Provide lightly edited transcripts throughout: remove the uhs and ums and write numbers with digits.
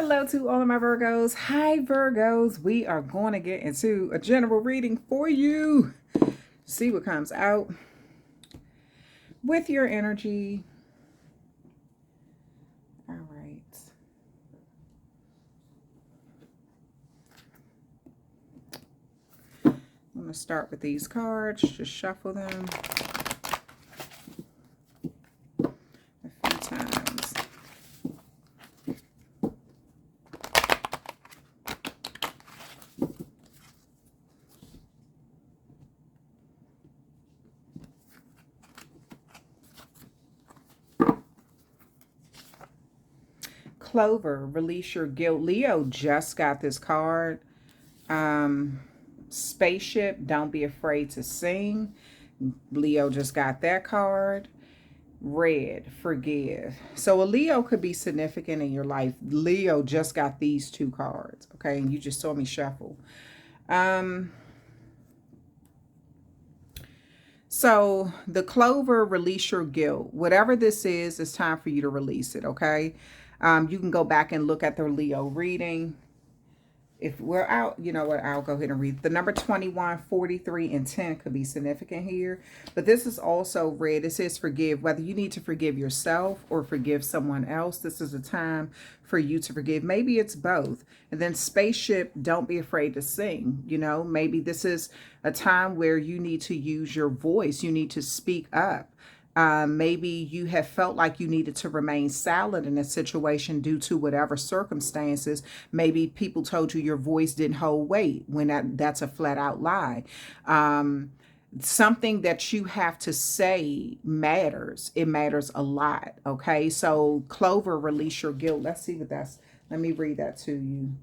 Hello to all of my Virgos. Hi, Virgos. We are going to get into a general reading for you. See what comes out with your energy. All right. I'm going to start with these cards. Just shuffle them a few times. Clover, release your guilt. Leo just got this card. Spaceship, don't be afraid to sing. Leo just got that card. Red, forgive. So a Leo could be significant in your life. Leo just got these two cards, okay? And you just saw me shuffle. So the Clover, release your guilt. Whatever this is, it's time for you to release it, okay? You can go back and look at the Leo reading. If we're out, you know what, I'll go ahead and read. The number 21, 43, and 10 could be significant here. But this is also red. It says forgive. Whether you need to forgive yourself or forgive someone else, this is a time for you to forgive. Maybe it's both. And then spaceship, don't be afraid to sing. You know, maybe this is a time where you need to use your voice. You need to speak up. Maybe you have felt like you needed to remain silent in a situation due to whatever circumstances. Maybe people told you your voice didn't hold weight when that's a flat out lie. Something that you have to say matters. It matters a lot. Okay. So Clover, release your guilt. Let's see what that's, let me read that to you.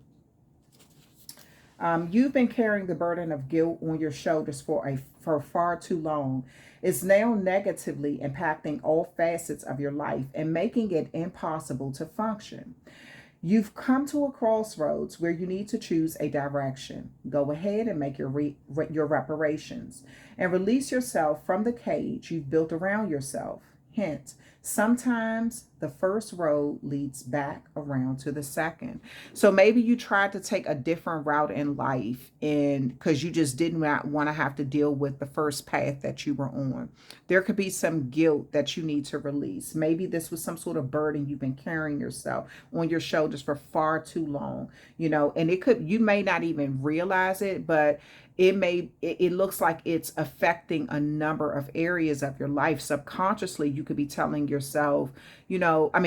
You've been carrying the burden of guilt on your shoulders for far too long. It's now negatively impacting all facets of your life and making it impossible to function. You've come to a crossroads where you need to choose a direction. Go ahead and make your reparations and release yourself from the cage you've built around yourself. Hint, sometimes the first road leads back around to the second. So maybe you tried to take a different route in life and because you just did not want to have to deal with the first path that you were on. There could be some guilt that you need to release. Maybe this was some sort of burden you've been carrying yourself on your shoulders for far too long, you know, and you may not even realize it, but it looks like it's affecting a number of areas of your life. Subconsciously, you could be telling yourself,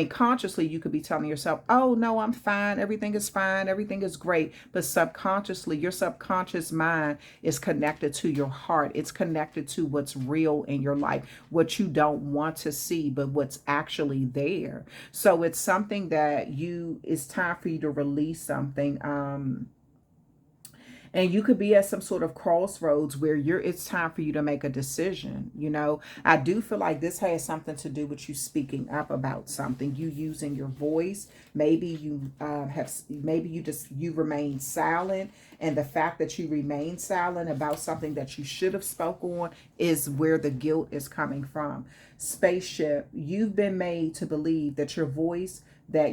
consciously, you could be telling yourself, oh, no, I'm fine. Everything is fine. Everything is great. But subconsciously, your subconscious mind is connected to your heart. It's connected to what's real in your life, what you don't want to see, but what's actually there. So it's something that it's time for you to release something. And you could be at some sort of crossroads where it's time for you to make a decision. You know, I do feel like this has something to do with you speaking up about something, you using your voice. Maybe you remain silent, and the fact that you remain silent about something that you should have spoke on is where the guilt is coming from. Spaceship, you've been made to believe that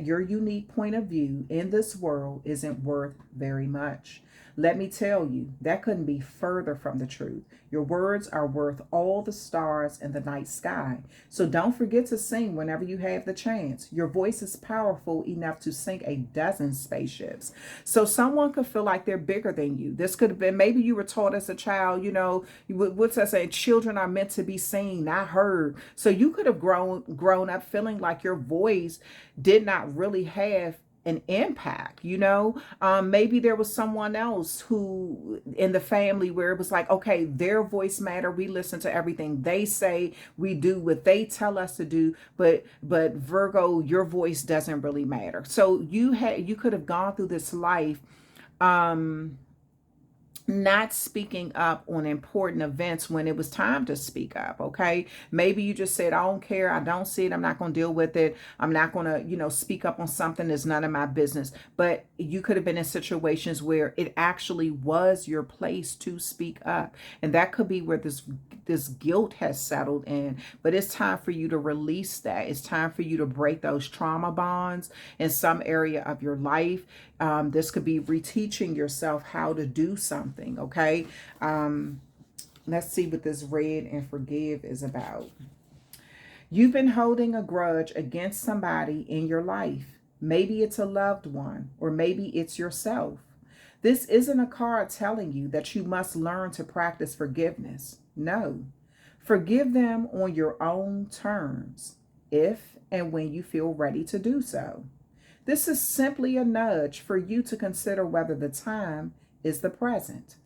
your unique point of view in this world isn't worth very much. Let me tell you, that couldn't be further from the truth. Your words are worth all the stars in the night sky. So don't forget to sing whenever you have the chance. Your voice is powerful enough to sink a dozen spaceships. So someone could feel like they're bigger than you. This could have been, maybe you were taught as a child, you know, what's that saying? Children are meant to be seen, not heard. So you could have grown up feeling like your voice did not really have an impact, you know. Maybe there was someone else who in the family where it was like, okay, their voice matter, we listen to everything they say, we do what they tell us to do, but Virgo, your voice doesn't really matter. So you could have gone through this life not speaking up on important events when it was time to speak up. Okay, maybe you just said, I don't care, I don't see it, I'm not going to deal with it, I'm not going to, speak up on something that's none of my business. But you could have been in situations where it actually was your place to speak up, and that could be where this guilt has settled in. But it's time for you to release that. It's time for you to break those trauma bonds in some area of your life. This could be reteaching yourself how to do something. Okay. Let's see what this read and forgive is about. You've been holding a grudge against somebody in your life. Maybe it's a loved one, or maybe it's yourself. This isn't a card telling you that you must learn to practice forgiveness. No. Forgive them on your own terms, if and when you feel ready to do so. This is simply a nudge for you to consider whether the time is the present.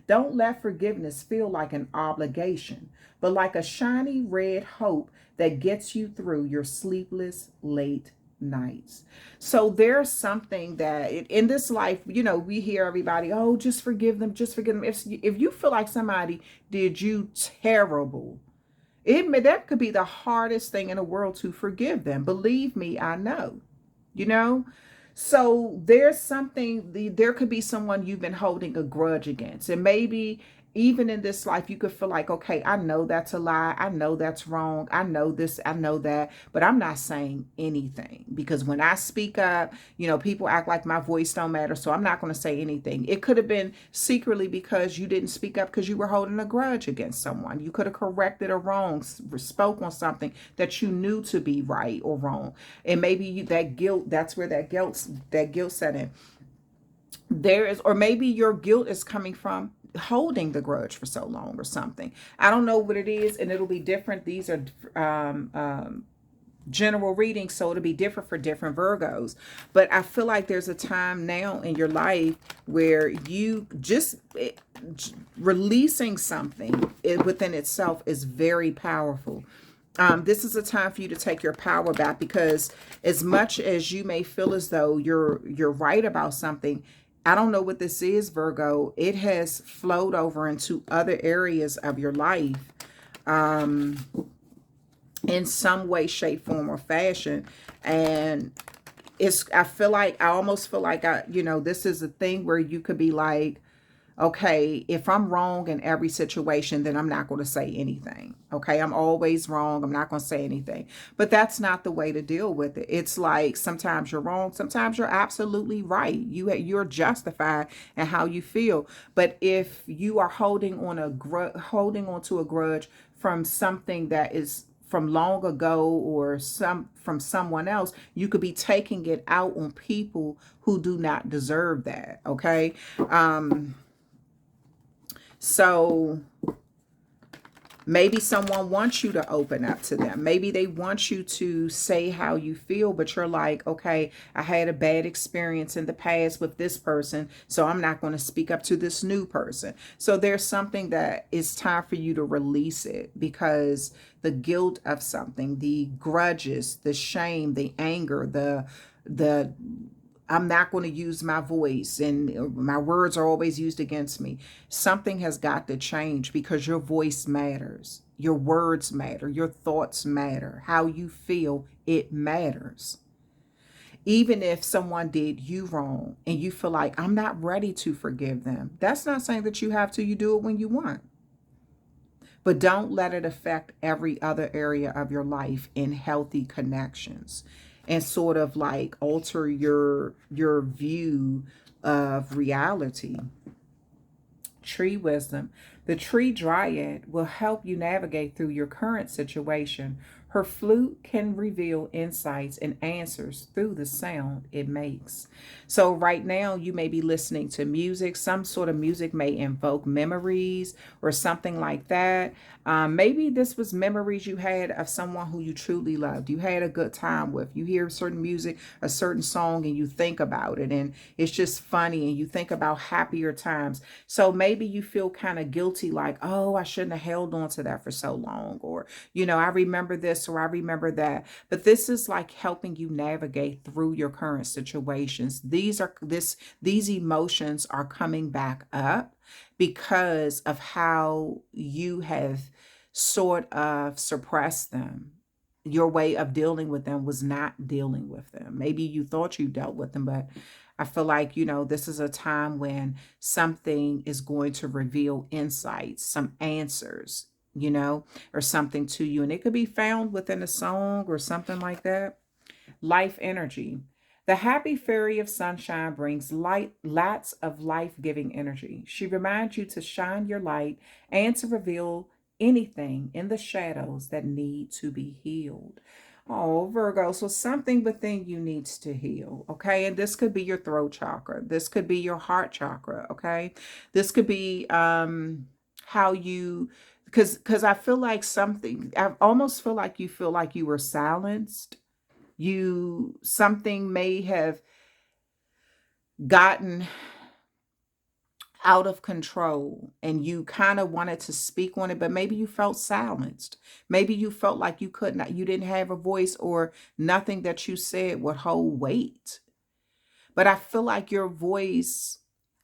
Don't let forgiveness feel like an obligation, but like a shiny red hope that gets you through your sleepless late nights. So there's something that in this life, we hear everybody, oh, just forgive them, just forgive them. If you feel like somebody did you terrible, that could be the hardest thing in the world to forgive them. Believe me, I know. you know so there could be someone you've been holding a grudge against, and maybe even in this life you could feel like, okay, I know that's a lie, I know that's wrong, I know this, I know that, but I'm not saying anything, because when I speak up, people act like my voice don't matter, so I'm not going to say anything. It could have been secretly because you didn't speak up because you were holding a grudge against someone. You could have corrected a wrong, spoke on something that you knew to be right or wrong, and maybe that guilt, that's where that guilt set in. Or maybe your guilt is coming from holding the grudge for so long or something. I don't know what it is, and it'll be different. These are general readings, so it'll be different for different Virgos. But I feel like there's a time now in your life where you releasing something within itself is very powerful. This is a time for you to take your power back, because as much as you may feel as though you're right about something, I don't know what this is, Virgo. It has flowed over into other areas of your life in some way, shape, form, or fashion. And I almost feel like this is a thing where you could be like, okay, if I'm wrong in every situation, then I'm not going to say anything. Okay, I'm always wrong, I'm not going to say anything. But that's not the way to deal with it. It's like sometimes you're wrong, sometimes you're absolutely right. You're justified in how you feel. But if you are holding on to a grudge from something that is from long ago, or from someone else, you could be taking it out on people who do not deserve that. Okay. So maybe someone wants you to open up to them. Maybe they want you to say how you feel, but you're like, okay, I had a bad experience in the past with this person, so I'm not going to speak up to this new person. So there's something that it's time for you to release it, because the guilt of something, the grudges, the shame, the anger, the I'm not going to use my voice, and my words are always used against me. Something has got to change, because your voice matters. Your words matter. Your thoughts matter. How you feel, it matters. Even if someone did you wrong and you feel like, I'm not ready to forgive them, that's not saying that you have to. You do it when you want. But don't let it affect every other area of your life in healthy connections, and sort of like alter your view of reality. Tree wisdom. The tree dryad will help you navigate through your current situation. Her flute can reveal insights and answers through the sound it makes. So right now you may be listening to music. Some sort of music may invoke memories or something like that. Maybe this was memories you had of someone who you truly loved. You had a good time with. You hear certain music, a certain song, and you think about it, and it's just funny, and you think about happier times. So maybe you feel kind of guilty, like, oh, I shouldn't have held on to that for so long. Or, I remember this this or I remember that. But this is like helping you navigate through your current situations. These emotions are coming back up because of how you have sort of suppressed them. Your way of dealing with them was not dealing with them. Maybe you thought you dealt with them, but I feel like, this is a time when something is going to reveal insights, some answers, or something to you. And it could be found within a song or something like that. Life energy. The happy fairy of sunshine brings light, lots of life-giving energy. She reminds you to shine your light and to reveal anything in the shadows that need to be healed. Oh, Virgo, so something within you needs to heal, okay? And this could be your throat chakra. This could be your heart chakra, okay? This could be how you, because I feel like I almost feel like you were silenced. Something may have gotten out of control and you kind of wanted to speak on it, but maybe you felt silenced. Maybe you felt like you didn't have a voice, or nothing that you said would hold weight. But I feel like your voice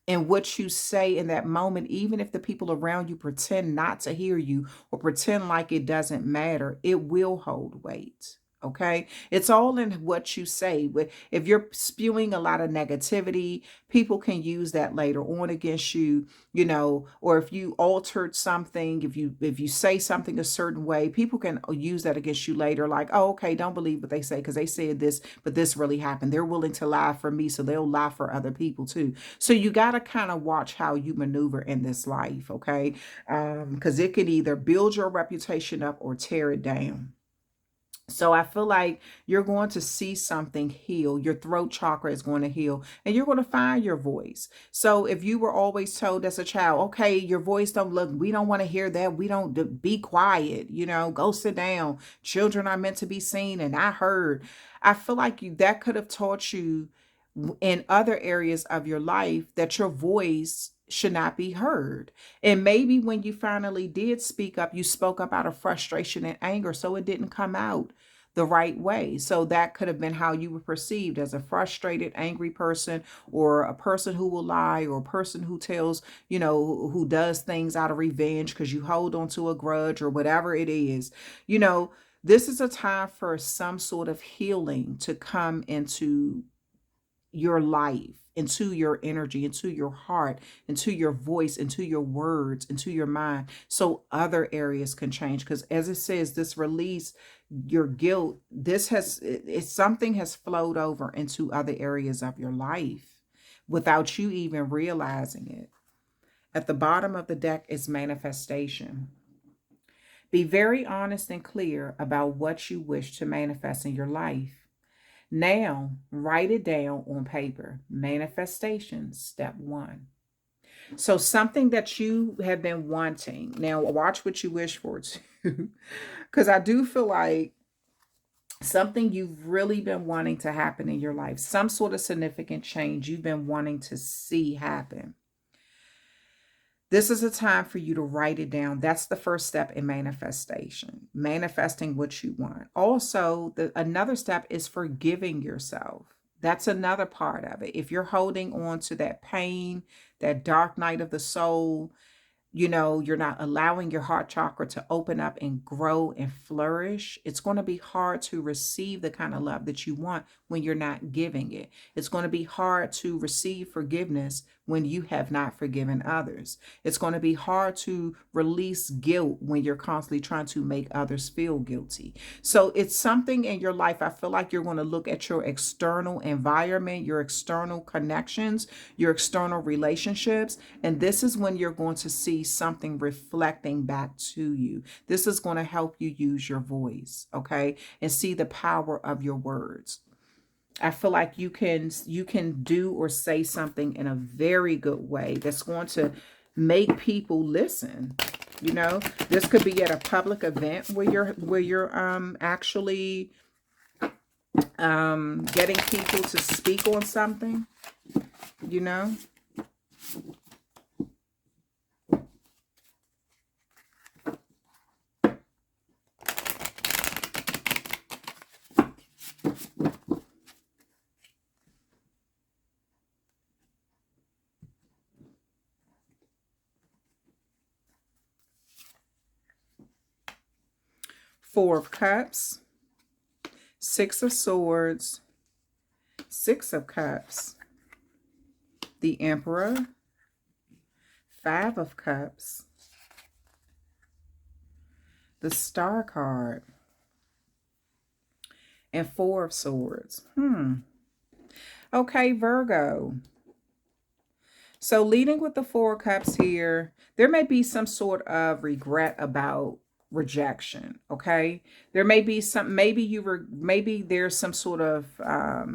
and what you say in that moment, even if the people around you pretend not to hear you or pretend like it doesn't matter, it will hold weight. Okay. It's all in what you say. But if you're spewing a lot of negativity, people can use that later on against you, or if you altered something, if you say something a certain way, people can use that against you later. Like, oh, okay, don't believe what they say because they said this, but this really happened. They're willing to lie for me, so they'll lie for other people too. So you got to kind of watch how you maneuver in this life. Okay. Because it could either build your reputation up or tear it down. So I feel like you're going to see something heal. Your throat chakra is going to heal and you're going to find your voice. So if you were always told as a child, okay, your voice don't look, we don't want to hear that. We don't, be quiet, go sit down. Children are meant to be seen and I heard. I feel like that could have taught you in other areas of your life that your voice should not be heard. And maybe when you finally did speak up, you spoke up out of frustration and anger, so it didn't come out the right way. So that could have been how you were perceived, as a frustrated, angry person, or a person who will lie, or a person who tells, who does things out of revenge because you hold on to a grudge or whatever it is. This is a time for some sort of healing to come into your life, into your energy, into your heart, into your voice, into your words, into your mind, so other areas can change. Because as it says, this release, your guilt, something has flowed over into other areas of your life without you even realizing it. At the bottom of the deck is manifestation. Be very honest and clear about what you wish to manifest in your life. Now, write it down on paper. Manifestation, step 1. So something that you have been wanting. Now, watch what you wish for too. Because I do feel like something you've really been wanting to happen in your life, some sort of significant change you've been wanting to see happen. This is a time for you to write it down. That's the first step in manifestation, manifesting what you want. Also, another step is forgiving yourself. That's another part of it. If you're holding on to that pain, that dark night of the soul, you're not allowing your heart chakra to open up and grow and flourish, it's going to be hard to receive the kind of love that you want when you're not giving it. It's going to be hard to receive forgiveness when you have not forgiven others. It's going to be hard to release guilt when you're constantly trying to make others feel guilty. So it's something in your life. I feel like you're going to look at your external environment, your external connections, your external relationships, and this is when you're going to see something reflecting back to you. This is going to help you use your voice, okay, and see the power of your words. I feel like you can do or say something in a very good way that's going to make people listen. This could be at a public event where you're actually getting people to speak on something, Four of Cups, Six of Swords, Six of Cups, the Emperor, Five of Cups, the Star card, and Four of Swords. Okay, Virgo. So leading with the Four of Cups here, there may be some sort of regret about rejection. Okay, there may be some, maybe there's some sort of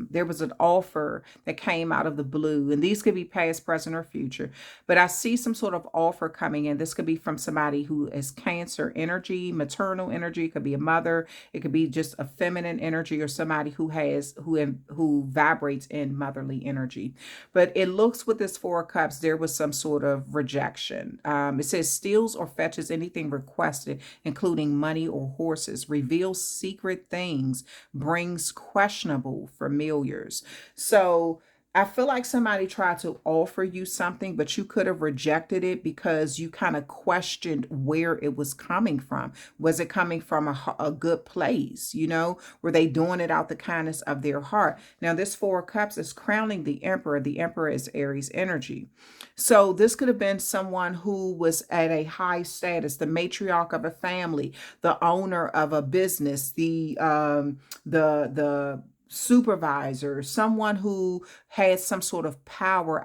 there was an offer that came out of the blue, and these could be past, present, or future, but I see some sort of offer coming in. This could be from somebody who is Cancer energy, maternal energy. It could be a mother, it could be just a feminine energy, or somebody who has who vibrates in motherly energy. But it looks with this Four of Cups, there was some sort of rejection. It says steals or fetches anything requested, including money or horses, reveals secret things, brings questionable familiars. So I feel like somebody tried to offer you something, but you could have rejected it because you kind of questioned where it was coming from. Was it coming from a good place? You know, were they doing it out the kindness of their heart? Now, this Four of Cups is crowning the Emperor. The Emperor is Aries energy. So this could have been someone who was at a high status, the matriarch of a family, the owner of a business, the supervisor, someone who had some sort of power.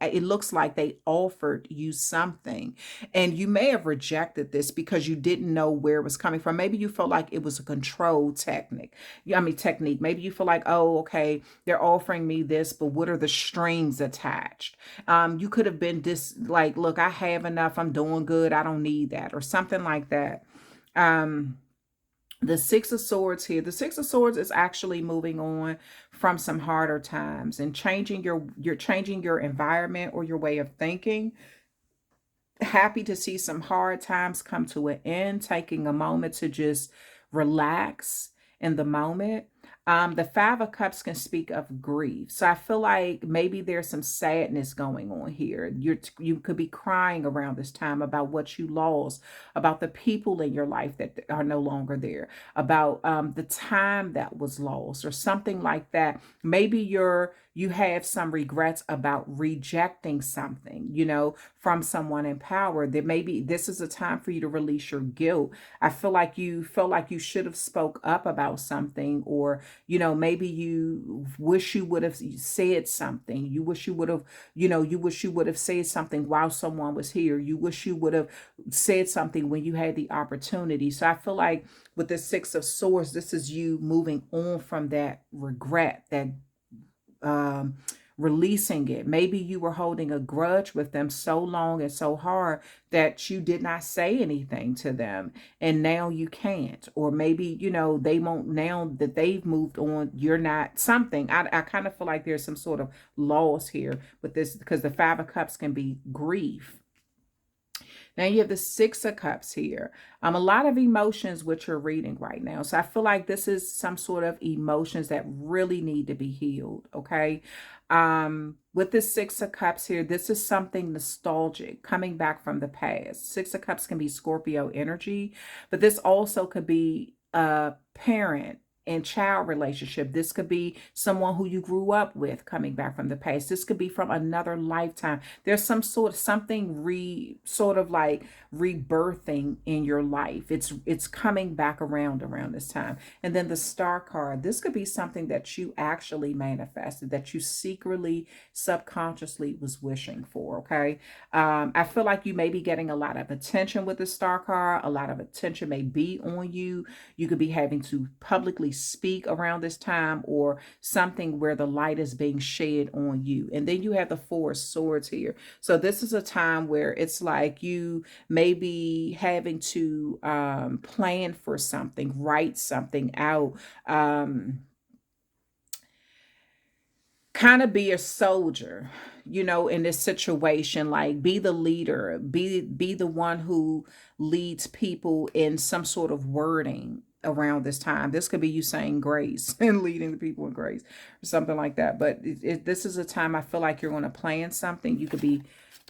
It looks like they offered you something, and you may have rejected this because you didn't know where it was coming from. Maybe you felt like it was a control technique. Maybe you feel like, oh, okay, they're offering me this, but what are the strings attached? You could have been like, look, I have enough, I'm doing good, I don't need that, or something like that. The Six of Swords here. The Six of Swords is actually moving on from some harder times and changing you're changing your environment or your way of thinking. Happy to see some hard times come to an end, taking a moment to just relax in the moment. The Five of Cups can speak of grief. So I feel like maybe there's some sadness going on here. You could be crying around this time about what you lost, about the people in your life that are no longer there, about the time that was lost or something like that. Maybe you have some regrets about rejecting something, you know, from someone in power. That maybe this is a time for you to release your guilt. I feel like you felt like you should have spoke up about something, or you know, maybe you wish you would have said something. You wish you would have, you wish you would have said something while someone was here. You wish you would have said something when you had the opportunity. So I feel like with the Six of Swords, this is you moving on from that regret, that releasing it. Maybe you were holding a grudge with them so long and so hard that you did not say anything to them, and now you can't. Or maybe, you know, they won't, now that they've moved on, you're not something. I kind of feel like there's some sort of loss here with this, because the Five of Cups can be grief. Now you have the Six of Cups here. A lot of emotions which you're reading right now. So I feel like this is some sort of emotions that really need to be healed, okay? With the Six of Cups here, this is something nostalgic, coming back from the past. Six of Cups can be Scorpio energy, but this also could be a parent and child relationship. This could be someone who you grew up with coming back from the past. This could be from another lifetime. There's some sort of something like rebirthing in your life. It's coming back around this time. And then the Star card, this could be something that you actually manifested, that you secretly, subconsciously was wishing for, okay? I feel like you may be getting a lot of attention with the Star card. A lot of attention may be on you. You could be having to publicly speak around this time, or something where the light is being shed on you. And then you have the Four of Swords here. So this is a time where it's like you may be having to plan for something, write something out, kind of be a soldier, you know, in this situation. Like, be the leader, be the one who leads people in some sort of wording around this time. This could be you saying grace and leading the people in grace or something like that. But this is a time I feel like you're going to plan something. You could be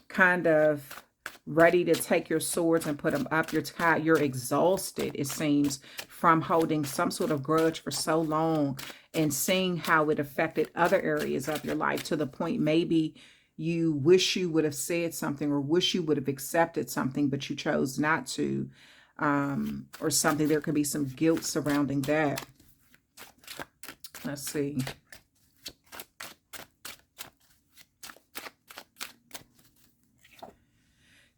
kind of ready to take your swords and put them up. You're tired. You're exhausted, it seems, from holding some sort of grudge for so long and seeing how it affected other areas of your life, to the point maybe you wish you would have said something or wish you would have accepted something, but you chose not to, or something. There could be some guilt surrounding that. Let's see.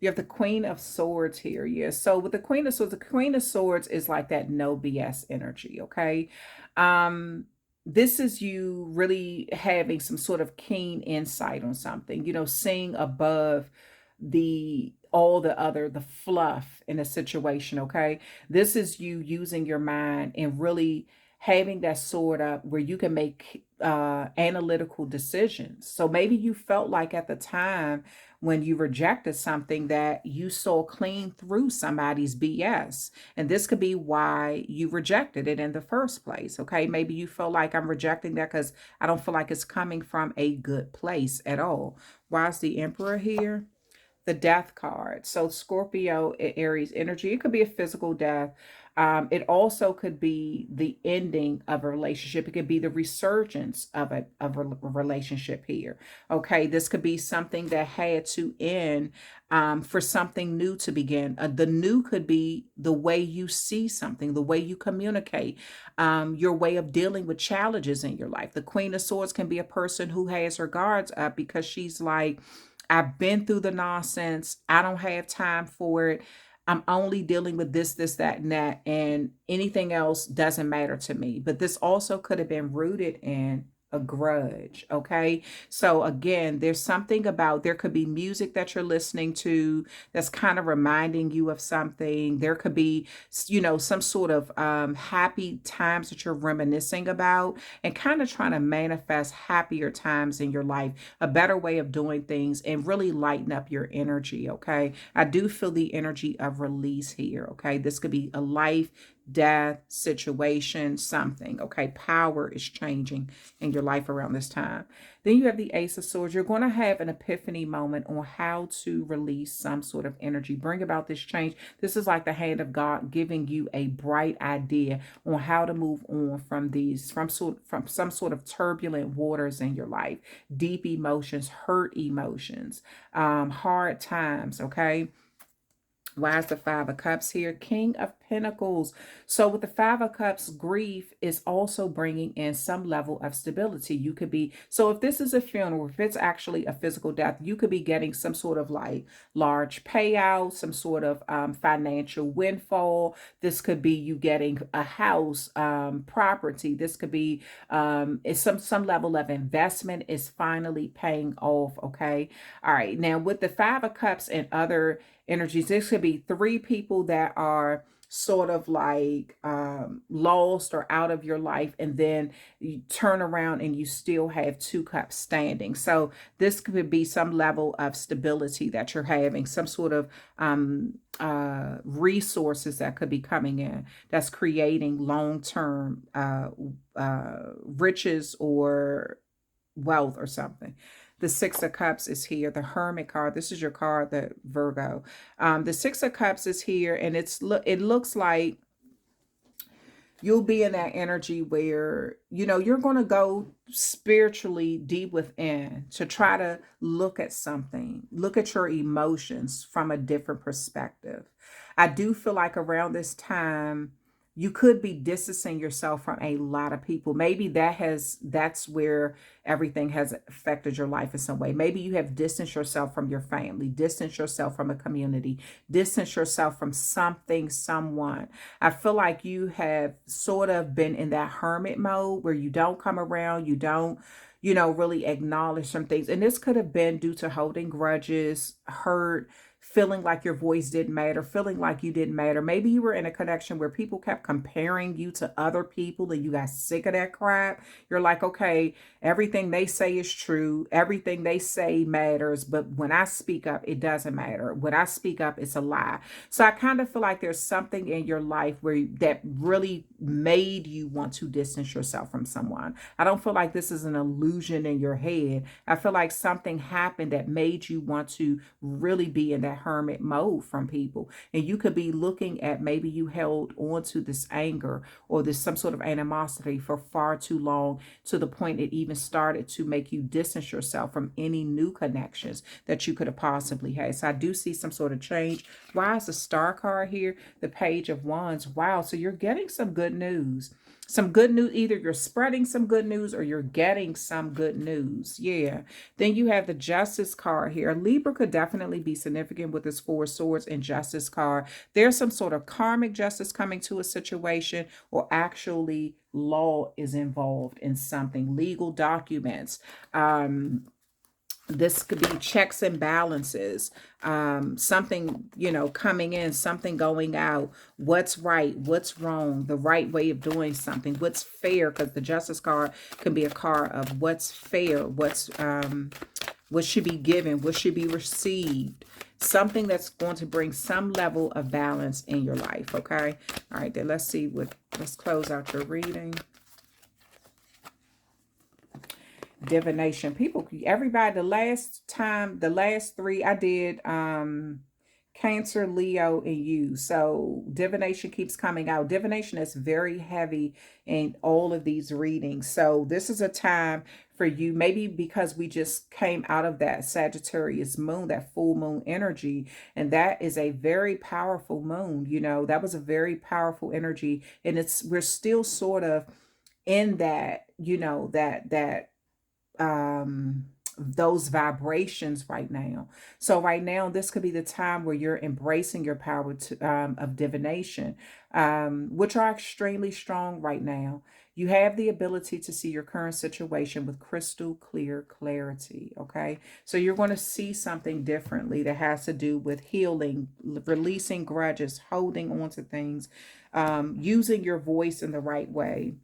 You have the Queen of Swords here. Yeah. So with the Queen of Swords, the Queen of Swords is like that no BS energy. Okay. This is you really having some sort of keen insight on something, seeing above the fluff in a situation. Okay. This is you using your mind and really having that sword up where you can make analytical decisions. So maybe you felt like at the time when you rejected something that you saw clean through somebody's BS. And this could be why you rejected it in the first place. Okay. Maybe you feel like, I'm rejecting that because I don't feel like it's coming from a good place at all. Why is the Emperor here? The Death card. So Scorpio, Aries energy. It could be a physical death. It also could be the ending of a relationship. It could be the resurgence of a relationship here. Okay, this could be something that had to end for something new to begin. The new could be the way you see something, the way you communicate, your way of dealing with challenges in your life. The Queen of Swords can be a person who has her guards up because she's like, I've been through the nonsense. I don't have time for it. I'm only dealing with this, that, and that, and anything else doesn't matter to me. But this also could have been rooted in a grudge. Okay. So again, there's something about, there could be music that you're listening to that's kind of reminding you of something. There could be, some sort of happy times that you're reminiscing about and kind of trying to manifest happier times in your life, a better way of doing things, and really lighten up your energy. Okay. I do feel the energy of release here. Okay. This could be a life, death situation, something. Okay. Power is changing in your life around this time. Then you have the Ace of Swords. You're going to have an epiphany moment on how to release some sort of energy, bring about this change. This is like the hand of God giving you a bright idea on how to move on from some sort of turbulent waters in your life, deep emotions, hurt emotions, hard times. Okay. Why is the Five of Cups here? King of Pentacles. So with the Five of Cups, grief is also bringing in some level of stability. You could be, so if this is a funeral, if it's actually a physical death, you could be getting some sort of like large payout, some sort of financial windfall. This could be you getting a house, property. This could be it's some level of investment is finally paying off. Okay. All right. Now with the Five of Cups and other energies, this could be three people that are sort of like lost or out of your life, and then you turn around and you still have two cups standing. So this could be some level of stability that you're having, some sort of resources that could be coming in that's creating long-term riches or wealth or something. The Six of Cups is here. The Hermit card. This is your card, the Virgo. The Six of Cups is here, and it looks like you'll be in that energy where, you're going to go spiritually deep within to try to look at something, look at your emotions from a different perspective. I do feel like around this time, you could be distancing yourself from a lot of people. Maybe that's where everything has affected your life in some way. Maybe you have distanced yourself from your family, distanced yourself from a community, distanced yourself from something, someone. I feel like you have sort of been in that hermit mode where you don't come around, you don't, really acknowledge some things. And this could have been due to holding grudges, hurt, feeling like your voice didn't matter, feeling like you didn't matter. Maybe you were in a connection where people kept comparing you to other people and you got sick of that crap. You're like, okay, everything they say is true. Everything they say matters. But when I speak up, it doesn't matter. When I speak up, it's a lie. So I kind of feel like there's something in your life that really made you want to distance yourself from someone. I don't feel like this is an illusion in your head. I feel like something happened that made you want to really be in that that hermit mode from people. And you could be looking at maybe you held on to this anger or this some sort of animosity for far too long, to the point it even started to make you distance yourself from any new connections that you could have possibly had. So I do see some sort of change. Why is the star card here? The Page of Wands. Wow. So you're getting some good news. Some good news. Either you're spreading some good news or you're getting some good news. Yeah. Then you have the Justice card here. Libra could definitely be significant with this Four of Swords and Justice card. There's some sort of karmic justice coming to a situation, or actually law is involved in something, legal documents. This could be checks and balances, something, coming in, something going out, what's right, what's wrong, the right way of doing something, what's fair, because the Justice card can be a card of what's fair, what should be given, what should be received, something that's going to bring some level of balance in your life, okay? All right, then let's close out your reading. Divination. People, everybody, the last three I did Cancer, Leo, and you. So divination keeps coming out. Divination is very heavy in all of these readings. So this is a time for you, maybe because we just came out of that Sagittarius moon, that full moon energy, and that is a very powerful moon. That was a very powerful energy, and we're still sort of in that, those vibrations right now. So right now, this could be the time where you're embracing your power of divination, which are extremely strong right now. You have the ability to see your current situation with crystal clear clarity, okay? So you're going to see something differently that has to do with healing, releasing grudges, holding on to things, using your voice in the right way,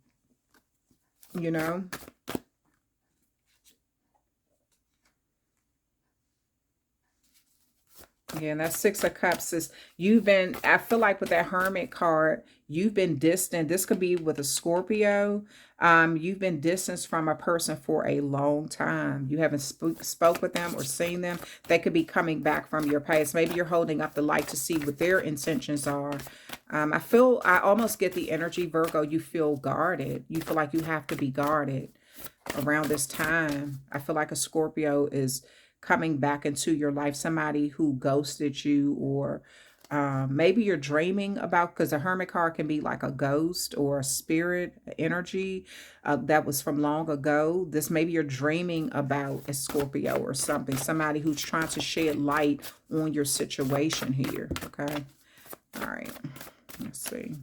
Yeah, and that Six of Cups is, I feel like with that Hermit card, you've been distant. This could be with a Scorpio. You've been distanced from a person for a long time. You haven't spoke with them or seen them. They could be coming back from your past. Maybe you're holding up the light to see what their intentions are. I almost get the energy, Virgo, you feel guarded. You feel like you have to be guarded around this time. I feel like a Scorpio is coming back into your life, somebody who ghosted you, or maybe you're dreaming about, because a Hermit card can be like a ghost or a spirit energy that was from long ago. Maybe you're dreaming about a Scorpio or something, somebody who's trying to shed light on your situation here, okay? All right, let's see.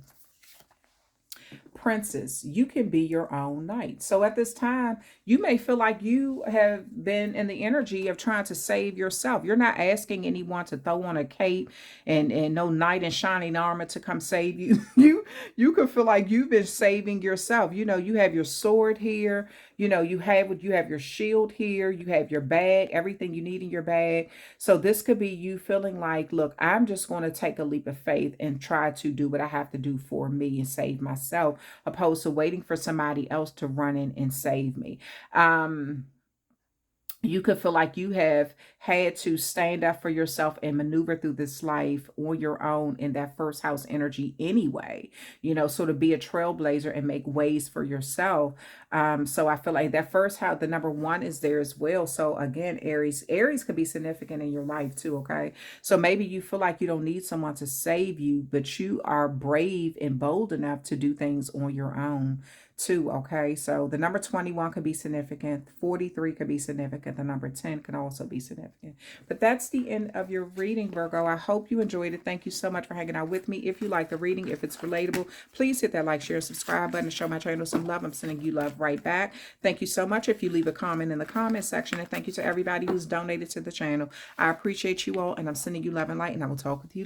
Princess, you can be your own knight. So at this time, you may feel like you have been in the energy of trying to save yourself. You're not asking anyone to throw on a cape and no knight in shining armor to come save you. You could feel like you've been saving yourself. You have your sword here. You have your shield here. You have your bag, everything you need in your bag. So this could be you feeling like, look, I'm just going to take a leap of faith and try to do what I have to do for me and save myself, opposed to waiting for somebody else to run in and save me. You could feel like you have had to stand up for yourself and maneuver through this life on your own in that first house energy anyway, so to be a trailblazer and make ways for yourself. So I feel like that first house, the number one, is there as well. So again, Aries could be significant in your life too, okay? So maybe you feel like you don't need someone to save you, but you are brave and bold enough to do things on your own too, okay? So the number 21 could be significant. 43 could be significant. The number 10 can also be significant. But that's the end of your reading, Virgo. I hope you enjoyed it. Thank you so much for hanging out with me. If you like the reading, if it's relatable, please hit that like, share, subscribe button to show my channel some love. I'm sending you love right back. Thank you so much if you leave a comment in the comment section. And thank you to everybody who's donated to the channel. I appreciate you all, and I'm sending you love and light, and I will talk with you